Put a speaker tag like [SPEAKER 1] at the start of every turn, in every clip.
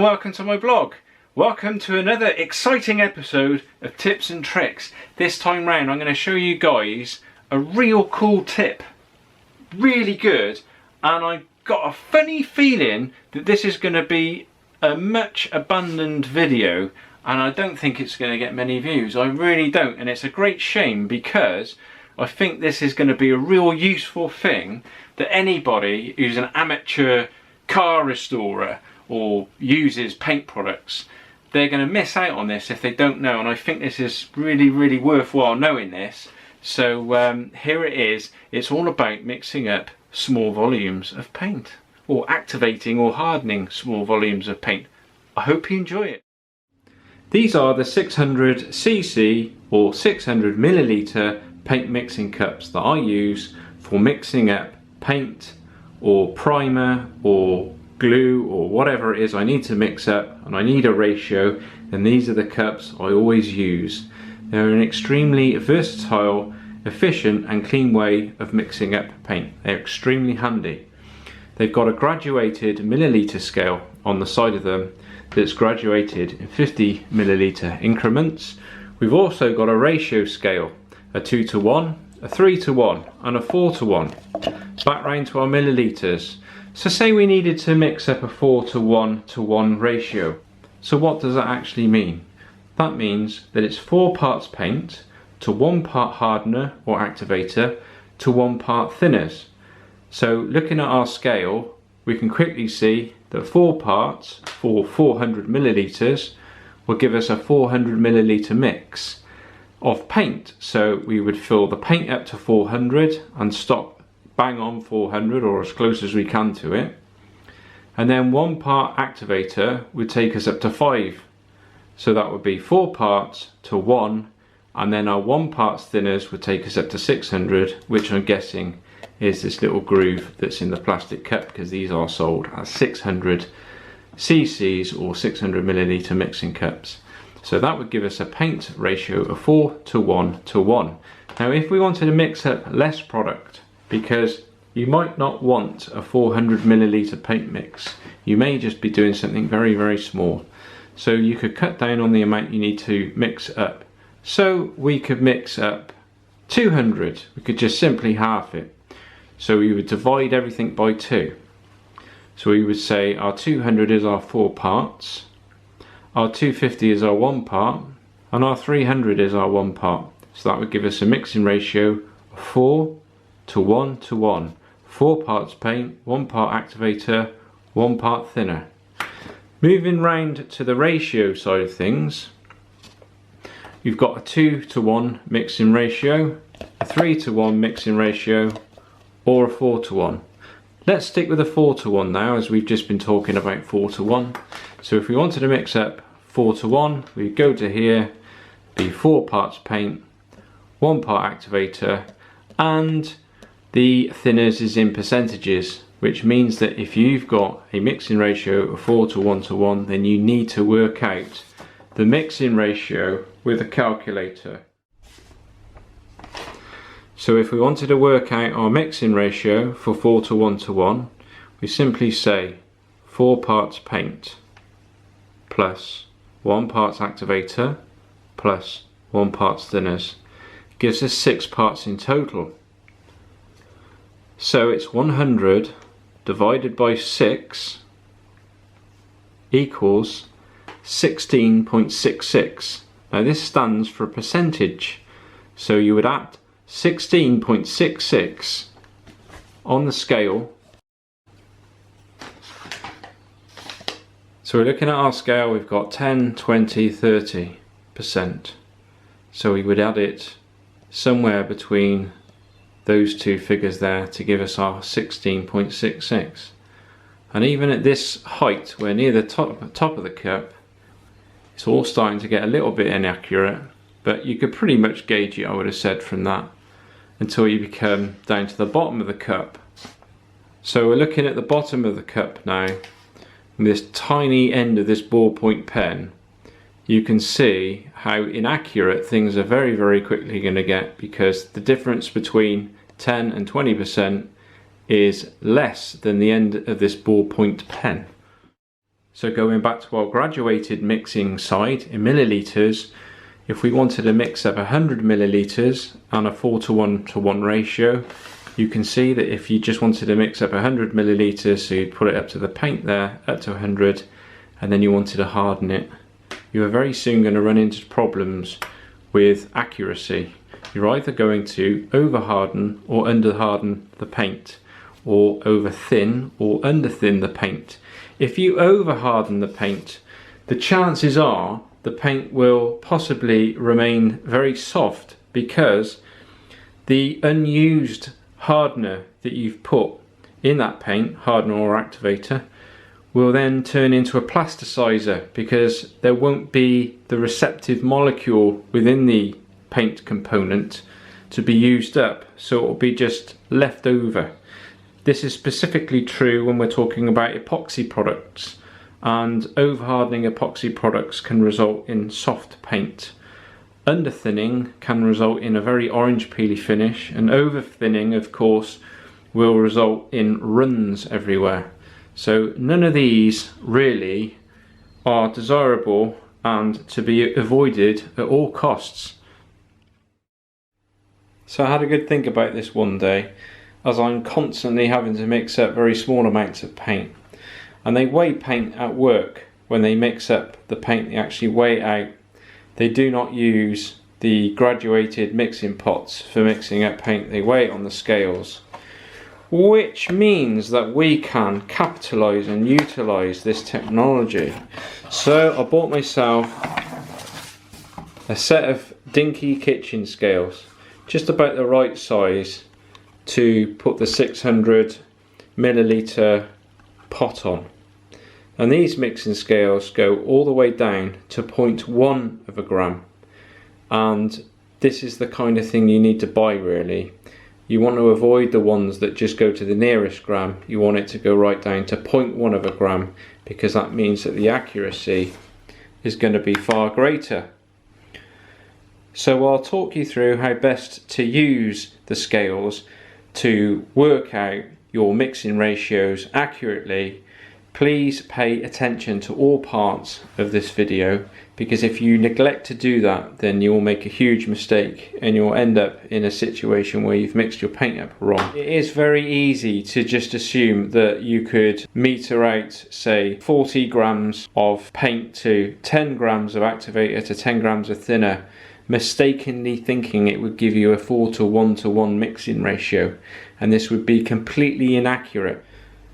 [SPEAKER 1] welcome to my blog. Welcome to another exciting episode of Tips and Tricks. This time round I'm going to show you guys a real cool tip. Really good, and I've got a funny feeling that this is going to be a much abundant video, and I don't think it's going to get many views. I really don't, and it's a great shame because I think this is going to be a real useful thing that anybody who's an amateur car restorer or uses paint products, they're going to miss out on this if they don't know, and I think this is really worthwhile knowing this. So here it is. It's all about mixing up small volumes of paint, or activating or hardening small volumes of paint. I hope you enjoy it. These are the 600cc or 600 milliliter paint mixing cups that I use for mixing up paint or primer or glue or whatever it is I need to mix up, and I need a ratio, and these are the cups I always use. They're an extremely versatile, efficient and clean way of mixing up paint. They're extremely handy. They've got a graduated milliliter scale on the side of them that's graduated in 50 milliliter increments. We've also got a ratio scale, a 2 to 1, a 3 to 1 and a 4 to 1. Back round to our milliliters. So say we needed to mix up a 4 to 1 ratio. So what does that actually mean? That means that it's 4 parts paint to 1 part hardener or activator to 1 part thinners. So looking at our scale, we can quickly see that 4 parts for 400 milliliters will give us a 400 milliliter mix of paint. So we would fill the paint up to 400 and stop bang on 400 or as close as we can to it, and then 1 part activator would take us up to 5, so that would be 4 parts to 1, and then our 1 parts thinners would take us up to 600, which I'm guessing is this little groove that's in the plastic cup, because these are sold as 600 cc's or 600 milliliter mixing cups. So that would give us a paint ratio of 4 to 1 to 1. Now if we wanted to mix up less product, because you might not want a 400 milliliter paint mix, you may just be doing something very small, so you could cut down on the amount you need to mix up. So we could mix up 200, we could just simply half it. So we would divide everything by 2. So we would say our 200 is our 4 parts, our 250 is our 1 part, and our 300 is our 1 part. So that would give us a mixing ratio of 4 to 1 to 1. 4 parts paint, 1 part activator, 1 part thinner. Moving round to the ratio side of things, you've got a 2 to 1 mixing ratio, a 3 to 1 mixing ratio, or a 4 to 1. Let's stick with a 4 to 1 now, as we've just been talking about 4 to 1. So if we wanted to mix up 4 to 1, we'd go to here, be 4 parts paint, 1 part activator, and the thinners is in percentages, which means that if you've got a mixing ratio of 4 to 1 to 1, then you need to work out the mixing ratio with a calculator. So if we wanted to work out our mixing ratio for 4 to 1 to 1, we simply say 4 parts paint plus 1 parts activator plus 1 parts thinners gives us 6 parts in total. So it's 100 divided by 6 equals 16.66. Now this stands for a percentage, so you would add 16.66 on the scale. So we're looking at our scale, we've got 10, 20, 30%. So we would add it somewhere between those two figures there to give us our 16.66. And even at this height, we're near the top of the cup, it's all starting to get a little bit inaccurate, but you could pretty much gauge it, I would have said, from that until you become down to the bottom of the cup. So we're looking at the bottom of the cup now, and this tiny end of this ballpoint pen, you can see how inaccurate things are very quickly going to get, because the difference between 10 and 20% is less than the end of this ballpoint pen. So going back to our graduated mixing side in millilitres, if we wanted to mix up 100 millilitres and a 4:1 ratio, you can see that if you just wanted to mix up 100 millilitres, so you'd put it up to the paint there, up to 100, and then you wanted to harden it, you are very soon going to run into problems with accuracy. You're either going to over harden or under harden the paint, or over thin or under thin the paint. If you over harden the paint, the chances are the paint will possibly remain very soft because the unused hardener that you've put in that paint, hardener or activator, will then turn into a plasticizer because there won't be the receptive molecule within the paint component to be used up, so it will be just left over. This is specifically true when we're talking about epoxy products, and over hardening epoxy products can result in soft paint. Under thinning can result in a very orange peely finish, and over thinning of course will result in runs everywhere. So none of these really are desirable and to be avoided at all costs. So I had a good think about this one day, as I'm constantly having to mix up very small amounts of paint. And they weigh paint at work. When they mix up the paint, they actually weigh it out. They do not use the graduated mixing pots for mixing up paint. They weigh it on the scales, which means that we can capitalise and utilise this technology. So I bought myself a set of dinky kitchen scales, just about the right size to put the 600 milliliter pot on. And these mixing scales go all the way down to 0.1 of a gram, and this is the kind of thing you need to buy really. You want to avoid the ones that just go to the nearest gram. You want it to go right down to 0.1 of a gram, because that means that the accuracy is going to be far greater. So I'll talk you through how best to use the scales to work out your mixing ratios accurately. Please pay attention to all parts of this video, because if you neglect to do that, then you'll make a huge mistake and you'll end up in a situation where you've mixed your paint up wrong. It is very easy to just assume that you could meter out, say, 40 grams of paint to 10 grams of activator to 10 grams of thinner, mistakenly thinking it would give you a 4:1 mixing ratio, and this would be completely inaccurate.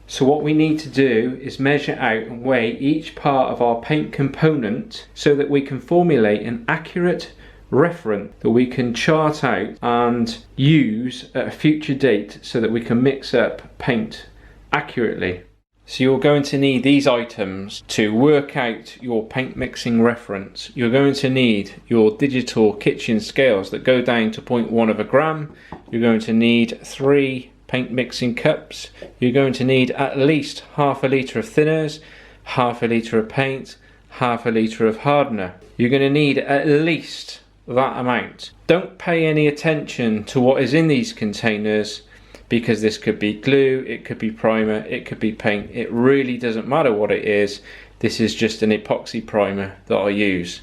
[SPEAKER 1] So what we need to do is measure out and weigh each part of our paint component so that we can formulate an accurate reference that we can chart out and use at a future date so that we can mix up paint accurately. So you're going to need these items to work out your paint mixing reference. You're going to need your digital kitchen scales that go down to 0.1 of a gram. You're going to need 3 paint mixing cups. You're going to need at least half a litre of thinners, half a litre of paint, half a litre of hardener. You're going to need at least that amount. Don't pay any attention to what is in these containers, because this could be glue, it could be primer, it could be paint. It really doesn't matter what it is. This is just an epoxy primer that I use.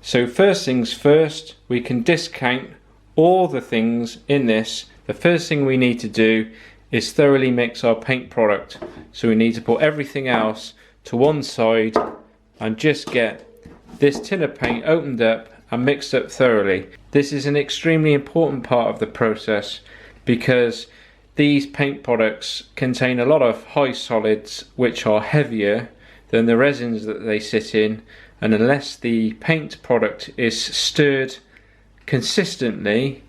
[SPEAKER 1] So first things first, we can discount all the things in this. The first thing we need to do is thoroughly mix our paint product. So we need to put everything else to one side and just get this tin of paint opened up and mixed up thoroughly. This is an extremely important part of the process, because these paint products contain a lot of high solids which are heavier than the resins that they sit in, and unless the paint product is stirred consistently,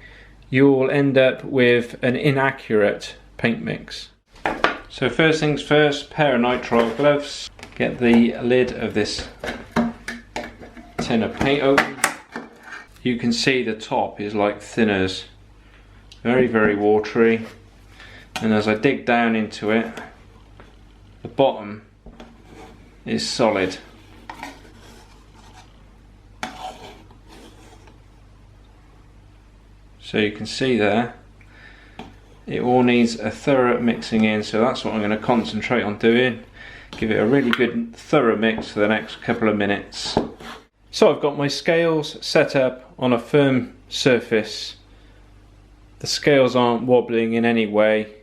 [SPEAKER 1] you'll end up with an inaccurate paint mix. So first things first, pair of nitrile gloves. Get the lid of this tin of paint open. You can see the top is like thinners. Very, very watery, and as I dig down into it, the bottom is solid. So you can see there, it all needs a thorough mixing in, so that's what I'm going to concentrate on doing. Give it a really good thorough mix for the next couple of minutes. So I've got my scales set up on a firm surface. The scales aren't wobbling in any way,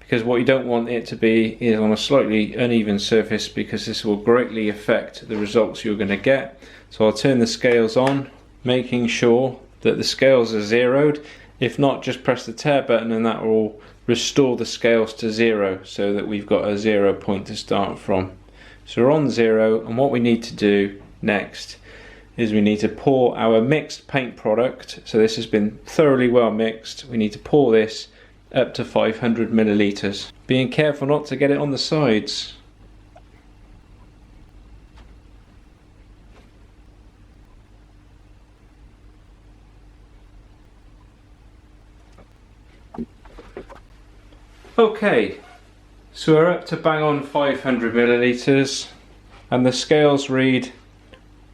[SPEAKER 1] because what you don't want it to be is on a slightly uneven surface, because this will greatly affect the results you're going to get. So I'll turn the scales on, making sure that the scales are zeroed. If not, just press the tare button and that will restore the scales to zero, so that we've got a 0 point to start from. So we're on 0, and what we need to do next is we need to pour our mixed paint product. So this has been thoroughly well mixed. We need to pour this up to 500 milliliters. Being careful not to get it on the sides. Okay, so we're up to bang on 500 milliliters, and the scales read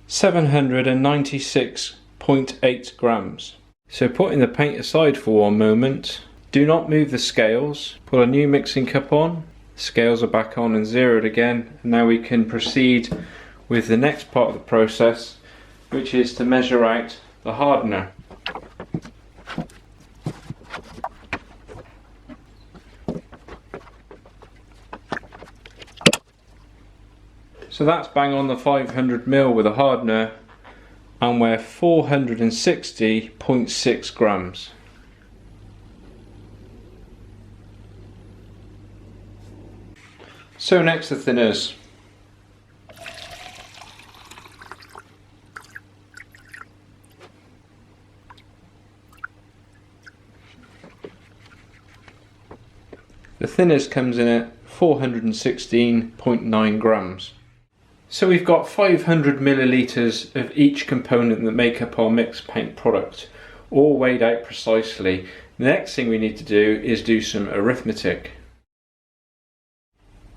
[SPEAKER 1] 796.8 grams. So putting the paint aside for one moment, do not move the scales. Put a new mixing cup on, scales are back on and zeroed again, and now we can proceed with the next part of the process, which is to measure out the hardener. So that's bang on the 500 ml with a hardener, and we're 460.6 grams. So next the thinners. The thinners comes in at 416.9 grams. So we've got 500 milliliters of each component that make up our mixed paint product, all weighed out precisely. The next thing we need to do is do some arithmetic.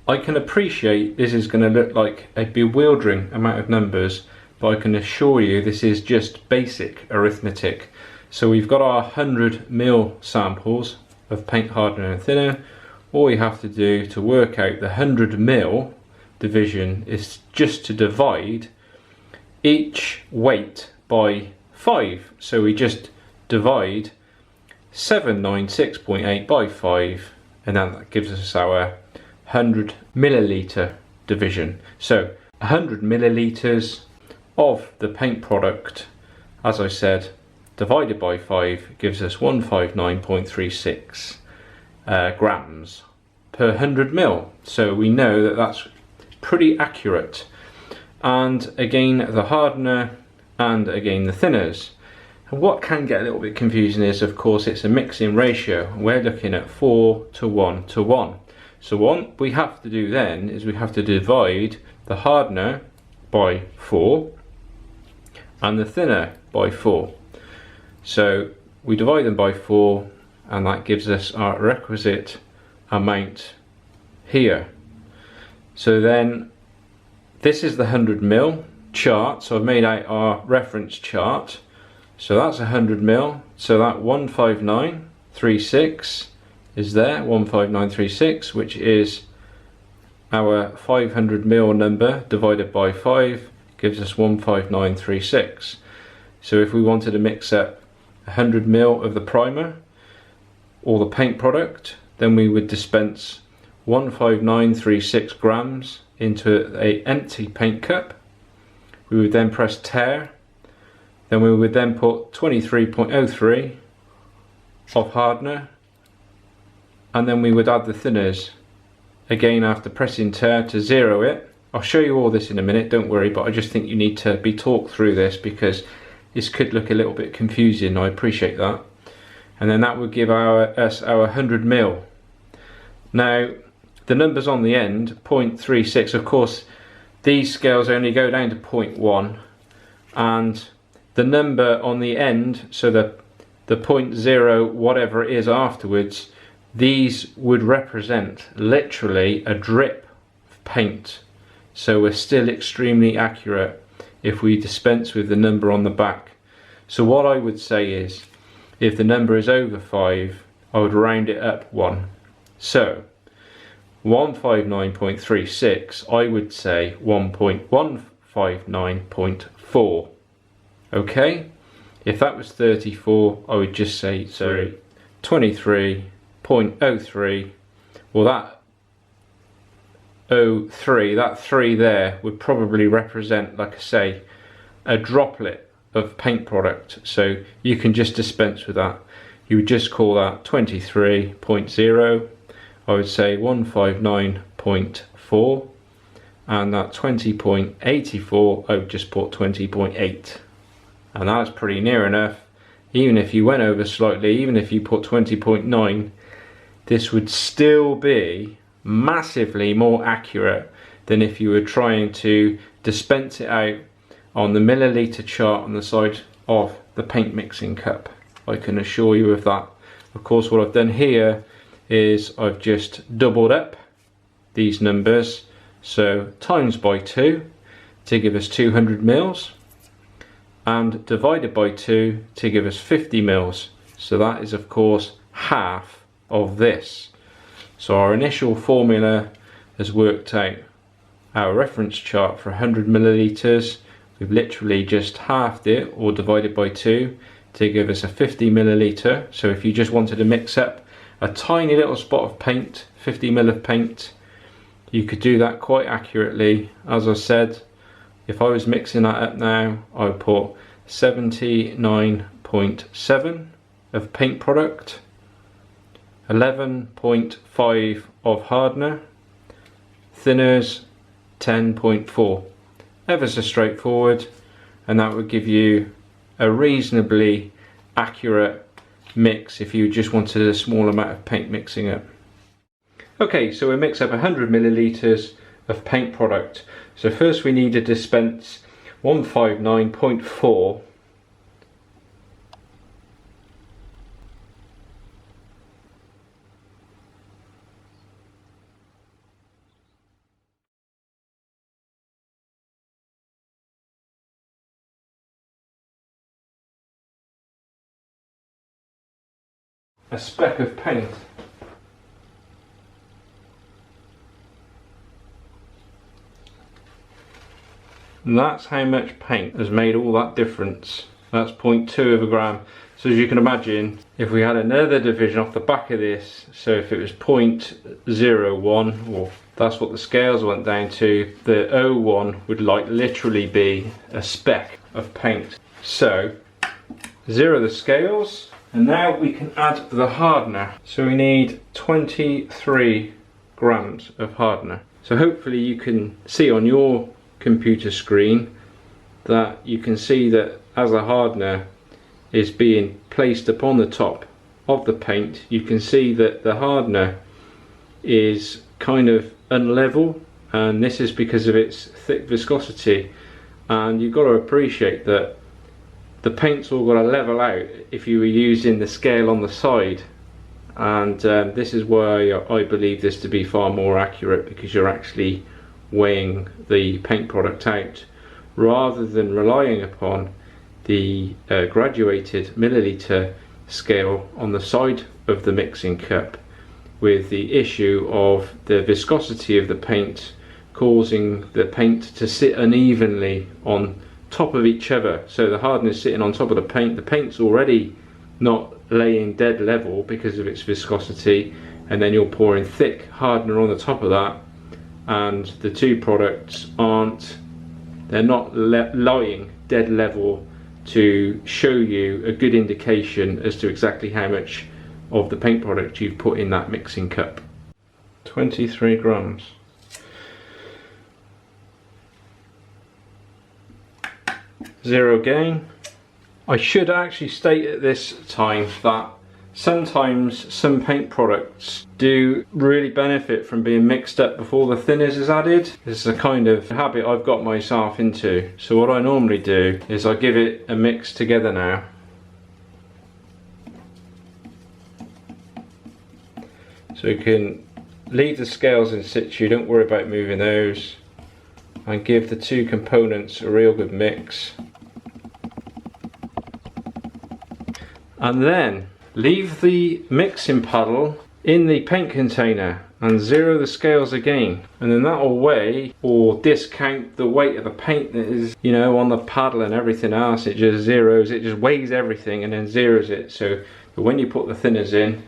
[SPEAKER 1] I can appreciate this is going to look like a bewildering amount of numbers, but I can assure you this is just basic arithmetic. So we've got our 100 ml samples of paint hardener and thinner. All you have to do to work out the 100 ml division is just to divide each weight by 5. So we just divide 796.8 by 5, and then that gives us our 100 milliliter division. So 100 milliliters of the paint product, as I said, divided by 5 gives us 159.36 grams per 100 ml. So we know that that's pretty accurate. And again the hardener and again the thinners. And what can get a little bit confusing is, of course, it's a mixing ratio. We're looking at 4 to 1 to 1. So what we have to do then is we have to divide the hardener by 4 and the thinner by 4. So we divide them by 4, and that gives us our requisite amount here. So then this is the 100 ml chart, so I've made out our reference chart. So that's 100 ml, so that 15936 is there, 15936, which is our 500 ml number divided by 5 gives us 15936. So if we wanted to mix up 100 ml of the primer or the paint product, then we would dispense 15936 grams into an empty paint cup. We would then press tare, then we would then put 23.03 of hardener, and then we would add the thinners again after pressing tare to zero it. I'll show you all this in a minute, don't worry, but I just think you need to be talked through this because this could look a little bit confusing. I appreciate that. And then that would give us our 100 ml. Now the numbers on the end, 0.36, of course these scales only go down to 0.1, and the number on the end, so the 0.0 whatever it is afterwards, these would represent literally a drip of paint. So we're still extremely accurate if we dispense with the number on the back. So what I would say is, if the number is over 5, I would round it up 1. So 159.36, I would say 1.159.4. Okay, if that was 34, I would just say 23.03. Well, that 03, that 3 there would probably represent, like I say, a droplet of paint product, so you can just dispense with that. You would just call that 23.0. I would say 159.4, and that 20.84 I would just put 20.8, and that's pretty near enough. Even if you went over slightly, even if you put 20.9, this would still be massively more accurate than if you were trying to dispense it out on the milliliter chart on the side of the paint mixing cup. I can assure you of that. Of course, what I've done here is I've just doubled up these numbers, so times by 2 to give us 200 mils, and divided by 2 to give us 50 mils. So that is of course half of this. So our initial formula has worked out our reference chart for 100 milliliters. We've literally just halved it, or divided by 2, to give us a 50 milliliter. So if you just wanted to mix up a tiny little spot of paint, 50 ml of paint, you could do that quite accurately. As I said, if I was mixing that up now, I would put 79.7 of paint product, 11.5 of hardener, thinners 10.4. Ever so straightforward, and that would give you a reasonably accurate mix if you just wanted a small amount of paint mixing up. Okay, so we mix up 100 milliliters of paint product. So first we need to dispense 159.4 a speck of paint. And that's how much paint has made all that difference. That's 0.2 of a gram. So as you can imagine, if we had another division off the back of this, so if it was 0.01, or that's what the scales went down to, the 01 would like literally be a speck of paint. So 0 the scales, and now we can add the hardener. So we need 23 grams of hardener. So hopefully you can see on your computer screen that you can see that as a hardener is being placed upon the top of the paint, you can see that the hardener is kind of unlevel, and this is because of its thick viscosity. And you've got to appreciate that the paint's all got to level out if you were using the scale on the side, and this is why I believe this to be far more accurate, because you're actually weighing the paint product out rather than relying upon the graduated milliliter scale on the side of the mixing cup, with the issue of the viscosity of the paint causing the paint to sit unevenly on top of each other. So the hardener is sitting on top of the paint's already not laying dead level because of its viscosity, and then you're pouring thick hardener on the top of that, and the two products they're not lying dead level to show you a good indication as to exactly how much of the paint product you've put in that mixing cup. 23 grams. Zero again. I should actually state at this time that sometimes some paint products do really benefit from being mixed up before the thinners is added. This is a kind of habit I've got myself into. So what I normally do is I give it a mix together now. So you can leave the scales in situ, don't worry about moving those, and give the two components a real good mix. And then leave the mixing paddle in the paint container and zero the scales again, and then that will weigh or discount the weight of the paint that is, you know, on the paddle and everything else. It just zeros, it just weighs everything and then zeros it, so that when you put the thinners in,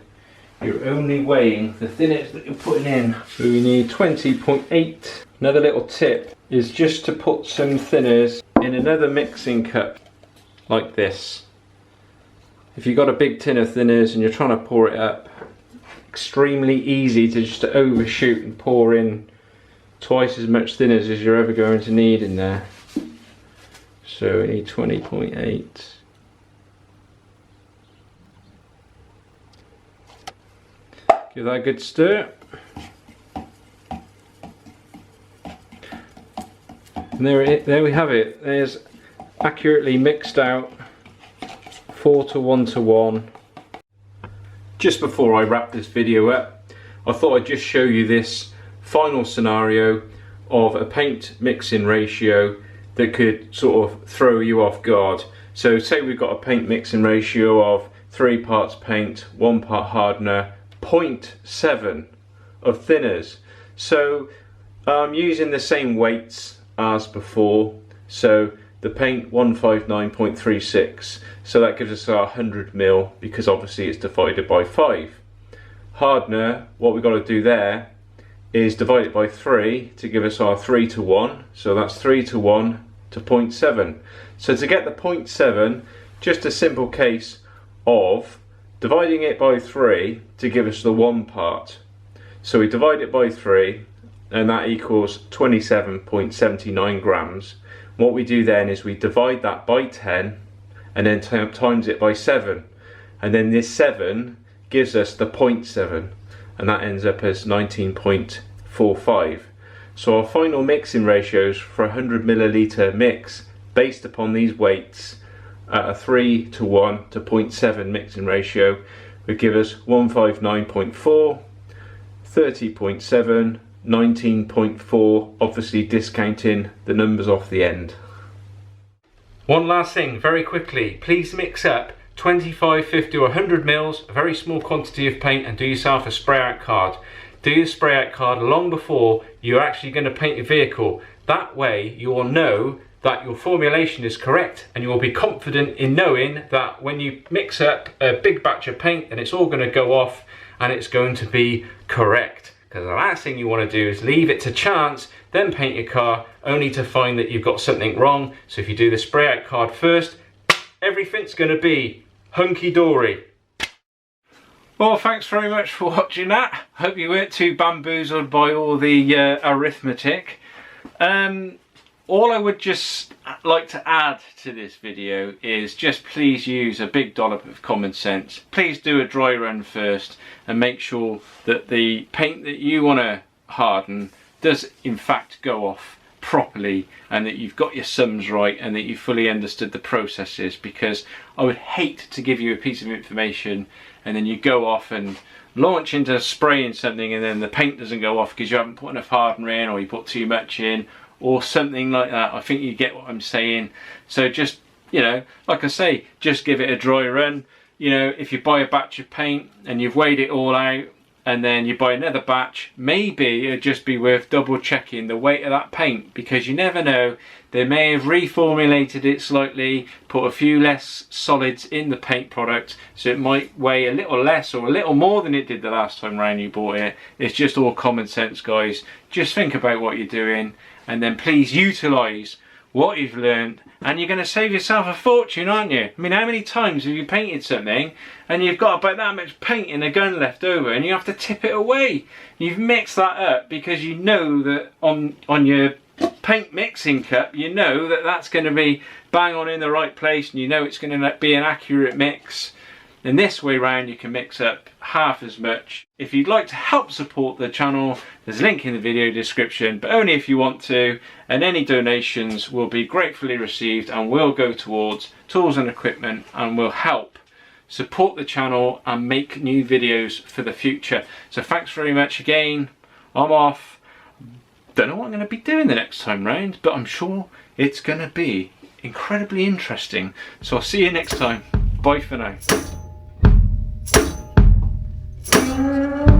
[SPEAKER 1] you're only weighing the thinners that you're putting in. So we need 20.8. Another little tip is just to put some thinners in another mixing cup like this. If you've got a big tin of thinners and you're trying to pour it up, extremely easy to just overshoot and pour in twice as much thinners as you're ever going to need in there. So we need 20.8. Give that a good stir. And there we have it. There's accurately mixed out 4:1:1. Just before I wrap this video up, I thought I'd just show you this final scenario of a paint mixing ratio that could sort of throw you off guard. So say we've got a paint mixing ratio of 3 parts paint, 1 part hardener, 0.7 of thinners. So I'm using the same weights as before. So the paint 159.36, so that gives us our 100 ml because obviously it's divided by 5. Hardener, what we've got to do there is divide it by 3 to give us our 3:1, so that's 3:1 to 0.7. So to get the 0.7, just a simple case of dividing it by 3 to give us the 1 part. So we divide it by 3 and that equals 27.79 grams. What we do then is we divide that by 10 and then times it by 7, and then this 7 gives us the 0.7, and that ends up as 19.45. So our final mixing ratios for a 100 milliliter mix based upon these weights at a 3:1 to 0.7 mixing ratio would give us 159.4, 30.7, 19.4, obviously discounting the numbers off the end. One last thing very quickly, please mix up 25, 50 or 100 mils, a very small quantity of paint, and do yourself a spray out card. Do your spray out card long before you're actually going to paint your vehicle. That way you will know that your formulation is correct, and you will be confident in knowing that when you mix up a big batch of paint, then it's all going to go off and it's going to be correct. Because the last thing you want to do is leave it to chance, then paint your car only to find that you've got something wrong. So if you do the spray out card first, everything's going to be hunky-dory. Well, thanks very much for watching that. Hope you weren't too bamboozled by all the arithmetic. All I would just like to add to this video is just please use a big dollop of common sense. Please do a dry run first and make sure that the paint that you want to harden does in fact go off properly, and that you've got your sums right and that you fully understood the processes, because I would hate to give you a piece of information and then you go off and launch into spraying something and then the paint doesn't go off because you haven't put enough hardener in, or you put too much in, or something like that. I think you get what I'm saying. So just, you know, like I say, just give it a dry run. You know, if you buy a batch of paint and you've weighed it all out and then you buy another batch, maybe it'd just be worth double checking the weight of that paint, because you never know, they may have reformulated it slightly, put a few less solids in the paint product, so it might weigh a little less or a little more than it did the last time round you bought it. It's just all common sense, guys. Just think about what you're doing, and then please utilise what you've learned, and you're going to save yourself a fortune, aren't you? I mean, how many times have you painted something and you've got about that much paint in a gun left over and you have to tip it away? You've mixed that up because you know that on your paint mixing cup, you know that that's going to be bang on in the right place, and you know it's going to be an accurate mix. And this way round you can mix up half as much. If you'd like to help support the channel, there's a link in the video description, but only if you want to, and any donations will be gratefully received and will go towards tools and equipment and will help support the channel and make new videos for the future. So thanks very much again. I'm off. Don't know what I'm going to be doing the next time round, but I'm sure it's going to be incredibly interesting. So I'll see you next time. Bye for now. it.